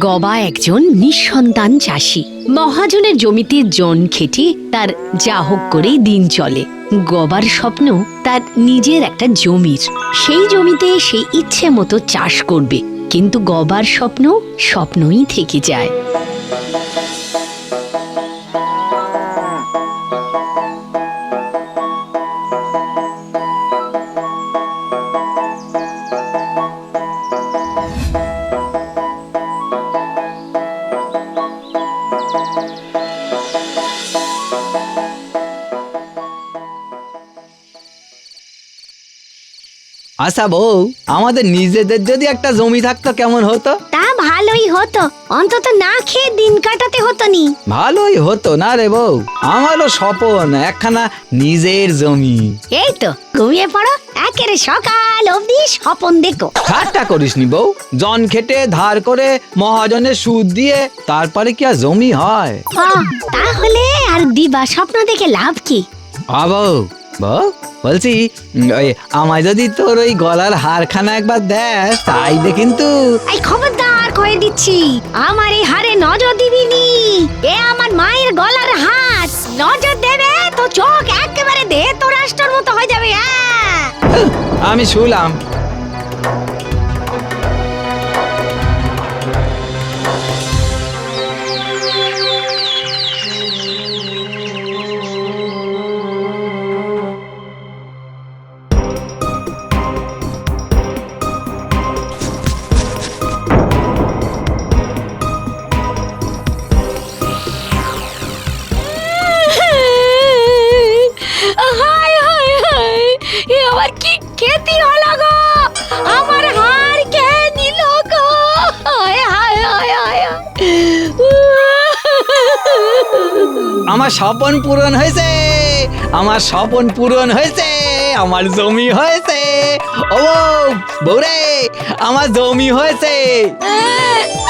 গবা একজন নিঃসন্তান চাষি। মহাজনের জমিতে জন খেটে তার যা হোক করেই দিন চলে। গবার স্বপ্ন তার নিজের একটা জমির, সেই জমিতে সে ইচ্ছে মতো চাষ করবে, কিন্তু গবার স্বপ্ন স্বপ্নই থেকে যায়। আচ্ছা বউ, আমাদের নিজেদের যদি একটা জমি থাকতো কেমন হতো? তা ভালোই হতো, অন্তত না খেয়ে দিন কাটাতে হতো নি। ভালোই হতো না রে বউ, আমারও স্বপ্ন একখানা নিজের জমি। এই তো ঘুমিয়ে পড়ো, একেবারে সকাল অবধি স্বপন দেখো। ঠাট্টা করিসনি বউ, জন খেটে ধার করে মহাজনের সুদ দিয়ে তারপরে কি আর জমি হয়? তাহলে আর দিবা স্বপ্ন দেখে লাভ কি? বউ বউ বলছি, ওই আমায় যদি তোর ওই গলার হারখানা একবার দেস তাইলে কিন্তু। এই খবরদার করে দিচ্ছি, আমার এই হারে নজর দিবি নি। এ আমার মায়ের গলার হার, নজর দেবে তো চোখ একেবারে দেহ তো রাষ্ট্রের মতো হয়ে যাবে। আমি শুনলাম। আমার কি ক্ষতি হলো গো, আমার হার কে নিল গো? আমার স্বপন পূরণ হয়েছে, আমার স্বপন পূরণ হয়েছে, আমার জমি হয়েছে। ও বউরে, আমার জমি হয়েছে।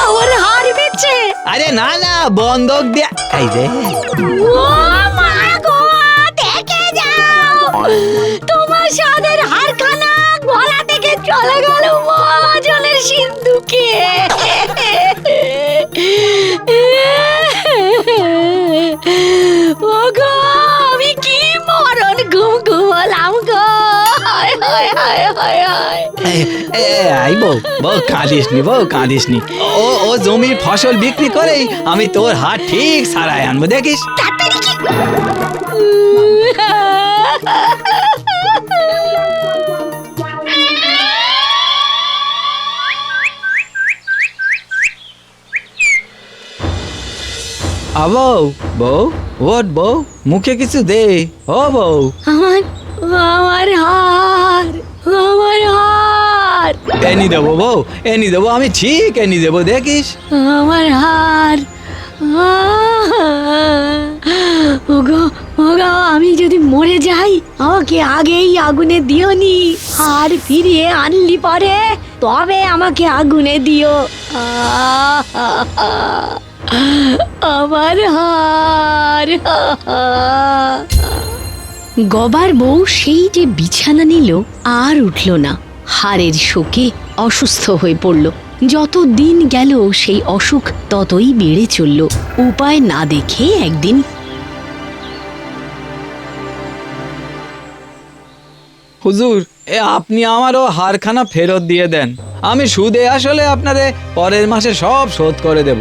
আমার হার বেচে? আরে না না, বন্ধক দিয়া। এই যে ও মা গো, দেখে যাও, তোমার সাদের হারখানা গলা থেকে চলে গেল মহাজনের সিন্ধুকে। ও গো, আমি কি মরণ ঘুম ঘুমালাম গো। আই বউ, বউ কাঁদিস নি, বউ কাঁদিস নি। ও জমির ফসল বিক্রি করেই আমি তোর হাত ঠিক সারায় আনবো, দেখিস। তাড়াতাড়ি কি বউ বউ, ওট বউ, মুখে কিছু দে। ও বউ, আমার আমার হার, আমার হার, এনি দেবো বউ, এনি দেবো, আমি ঠিক এনি দেবো, দেখিস। আমার হার। ওগো ওগো, আমি যদি মরে যাই আমাকে আগেই আগুনে দিওনি, হার ফিরিয়ে আনলি পরে তবে আমাকে আগুনে দিও। আমার হার। গবার বউ সেই যে বিছানা নিল আর উঠল না। হাড়ের শোকে অসুস্থ হয়ে পড়ল। যত দিন গেল সেই অসুখ ততই বেড়ে চলল। উপায় না দেখে একদিন, হুজুর, আপনি আমারও হারখানা ফেরত দিয়ে দেন, আমি সুদে আসলে আপনারে পরের মাসে সব শোধ করে দেব।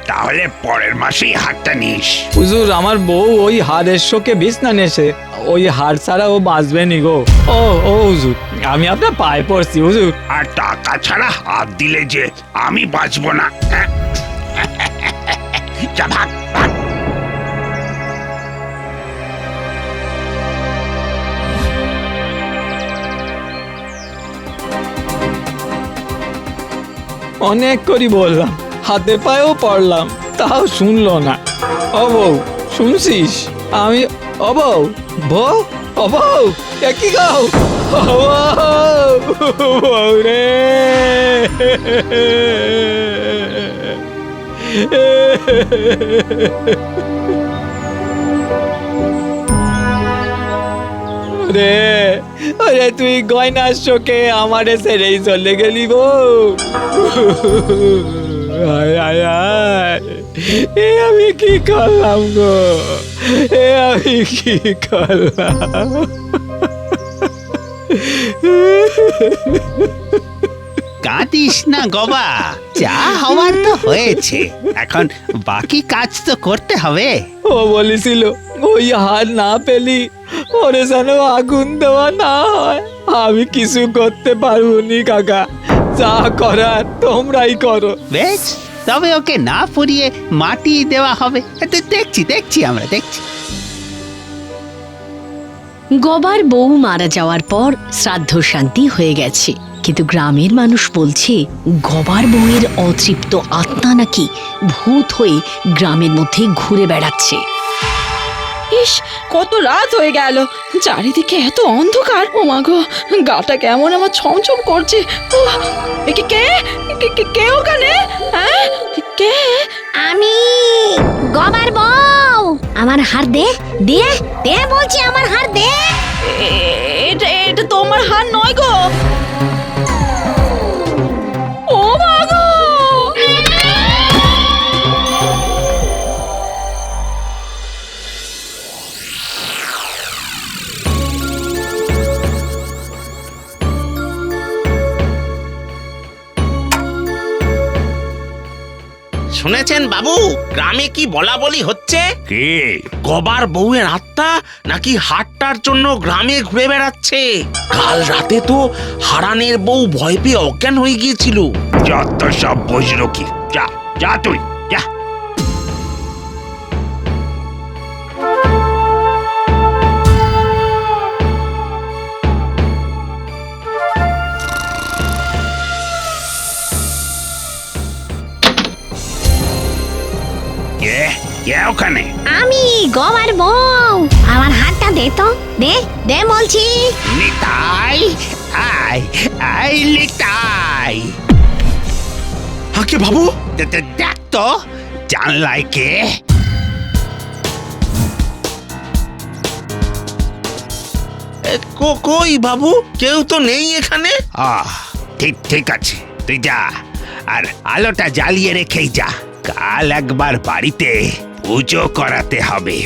তাহলে পরের মাসেই হারটা নিস। হুজুর, আমার বউ ওই হাড়ের শোকে বিছনা নেছে, ওই হাড় ছাড়া ও বাঁচবে নি গো। ও হুজুর, আমি আপনার পায়ে পড়ছি হুজুর। আর টাকা ছাড়া হাত দিলে যে আমি বাঁচবো না। যা ভাগ ভাগ। অনেক করি বললাম, হাতে পায়েও পড়লাম, তাও শুনলো না। ও বউ, শুনছিস? আমি ও বউ, বউ, ও বউ, কি গাও? বউ রে, ওরে ওরে তুই গয়নার শোকে আমারে ছেড়েই চলে গেলি বউ। আয় আয় আয়, এ আমি কি করলাম গো, এ আমি কি করলাম। কাঁদিস না গবা, যা হওয়ার তো হয়েছে, এখন বাকি কাজ তো করতে হবে। ও বলেছিল ওই হার না পেলি ওরে যেন আগুন দেওয়া না হয়। আমি কিছু করতে পারবো নি কাকা, যা করার তোমরাই করো। বেশ, তবে ওকে না পুড়িয়ে মাটি দেওয়া হবে। দেখছি আমরা দেখছি। গবার বউ মারা যাওয়ার পর শ্রাদ্ধ শান্তি হয়ে গেছে, কিন্তু গ্রামের মানুষ বলছে গবার বউয়ের অতৃপ্ত আত্মা নাকি ভূত হয়ে গ্রামের মধ্যে ঘুরে বেড়াচ্ছে। ইস, কত রাত হয়ে গেল, চারিদিকে এত অন্ধকার। ও মা গো, গাটা কেমন আমার ছমছম করছে। উহ, এ কে কে কে- কে- কে ওখানে? হ্যাঁ, কে? আমি গবার বউ, আমার হার দে দে দে বলছি, আমার হার দে। এটা তোমার হার নয় গো। ও মা গো! শুনেছেন বাবু, গ্রামে কি বলা বলি হচ্ছে? কে? গবার বউয়ের আত্মা নাকি হাটটার জন্য গ্রামে ঘুরে বেড়াচ্ছে। কাল রাতে তো হারানের বউ ভয় পেয়ে অজ্ঞান হয়ে গিয়েছিল। যত সব বজরকি, যা যা তুই যা। কে কে ওখানে? আমি গবার বউ, আমার হাতটা দে তো, দে দে বলছি। নিতাই, আয় আয় নিতাই। আগে বাবু, দেখ তো জানলায় কে? কই বাবু, কেউ তো নেই এখানে। ঠিক ঠিক আছে, তুই যা, আর আলোটা জ্বালিয়ে রেখেই যা। কাল একবার বাড়িতে পুজো করাতে হবে।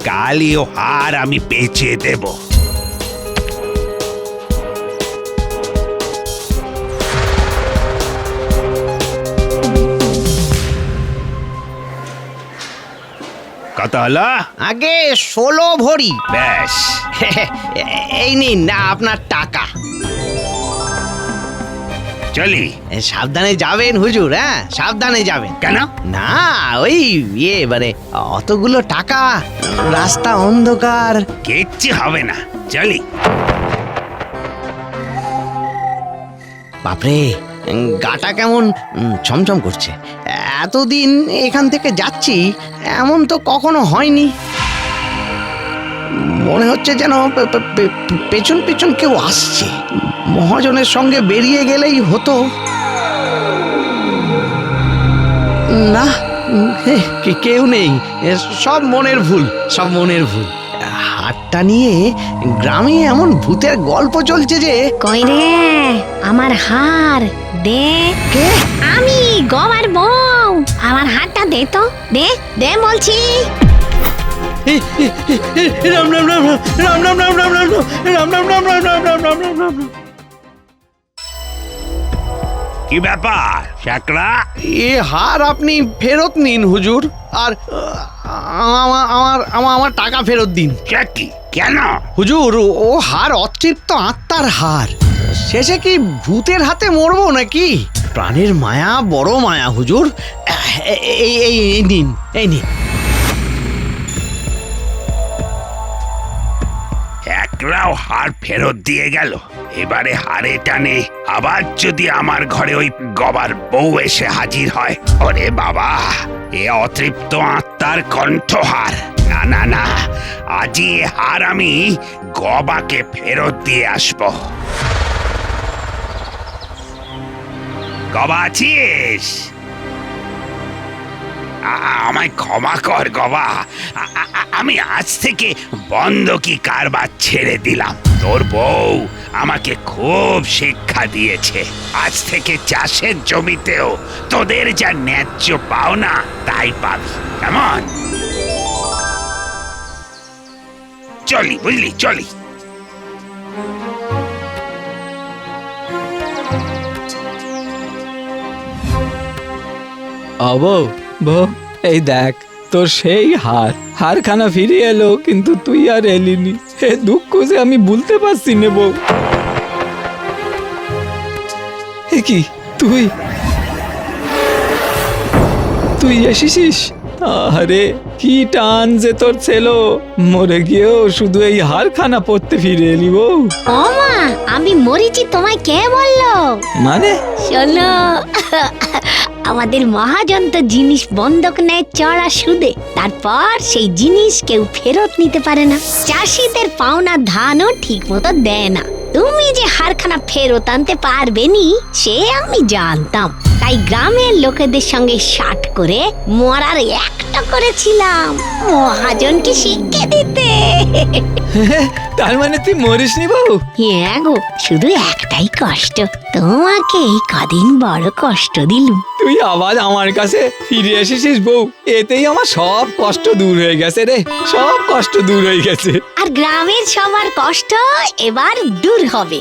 কালি ও হার আমি বেচে দেব। কত হলো? আগে 16 ভরি। বেশ, এই নিন না আপনার টাকা। চলি। সাবধানে যাবেন হুজুর, হ্যাঁ সাবধানে যাবেন। কেন? না ওই মানে অতগুলো টাকা, রাস্তা অন্ধকার। কিচ্ছু হবে না, চলি। বাপরে, গাটা কেমন ছমছম করছে। এতদিন এখান থেকে যাচ্ছি, এমন তো কখনো হয়নি। মনে হচ্ছে যেন পেছন পেছন কেউ আসছে। মহাজনের সঙ্গে বেরিয়ে গেলেই হতো। না, কেউ নেই, সব মনের ভুল, সব মনের ভুল। হাটটা নিয়ে গ্রামে এমন ভূতের গল্প চলছে যে। কই রে আমার হার, দে। কে? আমি গবার বউ, আমার হাতটা দে তো, দে দে বলছি। রাম রাম রাম রাম রাম রাম রাম রাম রাম রাম রাম রাম রাম রাম রাম রাম রাম রাম। কি ব্যাপার শাকরা? এ হার আপনি ফেরত নিন হুজুর, আর আমার টাকা ফেরত দিন। সে কি? কেন? হুজুর, ও হার অতৃপ্ত আত্মার হার। শেষে কি ভূতের হাতে মরবো নাকি? প্রাণের মায়া বড় মায়া হুজুর। এই নিন, এই নিন। একরাও হার ফেরত দিয়ে গেল। এবারে হারে টানে আবার যদি আমার ঘরে ওই গবার বউ এসে হাজির হয়, ওরে বাবা, এ অতৃপ্ত আত্মার কণ্ঠহার। না না না, আজই এ হার আমি গবাকে ফেরত দিয়ে আসব। গবা আছিস? আমায় ক্ষমা কর গবা। আমি আজ থেকে বন্ধকি কারবার ছেড়ে দিলাম। তোর বউ আমাকে খুব শিক্ষা দিয়েছে। আজ থেকে চাষের জমিতেও তোদের যা ন্যায্য পাওনা তাই পাবি, কেমন? চলি, বুঝলি, চলি। বউ, বউ, এই দেখ তোর সেই হারখানা ফিরে এলো, কিন্তু তুই আর এলিনি। হে দুঃখ যে আমি ভুলতে পারছি না বউ। এ কি, তুই তুই এসেছিস? আরে কি টান যে তোর ছেলো, মরে গিয়েও শুধু এই হারখানা পড়তে ফিরে এলি বউ। ও মা, আমি মরেছি তোমায় কে বললো? মানে? শোনো, আমাদের মহাজন তো জিনিস বন্ধক নেয় চড়া সুদে, তারপর সেই জিনিস কেউ ফেরত নিতে পারে না। চাষিদের পাওনা ধানও ঠিক মতো দেয় না। তুমি যে হারখানা ফেরত আনতে পারবে নি সে আমি জানতাম, তাই গ্রামের লোকেদের সঙ্গে শাট করে মরার একটা করেছিলাম মহাজনকে শিক্ষা দিতে। তার মানে তুই মরিসনি বউ? হ্যাঁ গো, শুধু একটাই কষ্ট, তোমাকে এই কদিন বড় কষ্ট দিলুম। তুই আবার আমার কাছে ফিরে এসেছিস বউ, এতেই আমার সব কষ্ট দূর হয়ে গেছে রে, সব কষ্ট দূর হয়ে গেছে। আর গ্রামের সবার কষ্ট এবার দূর হবে।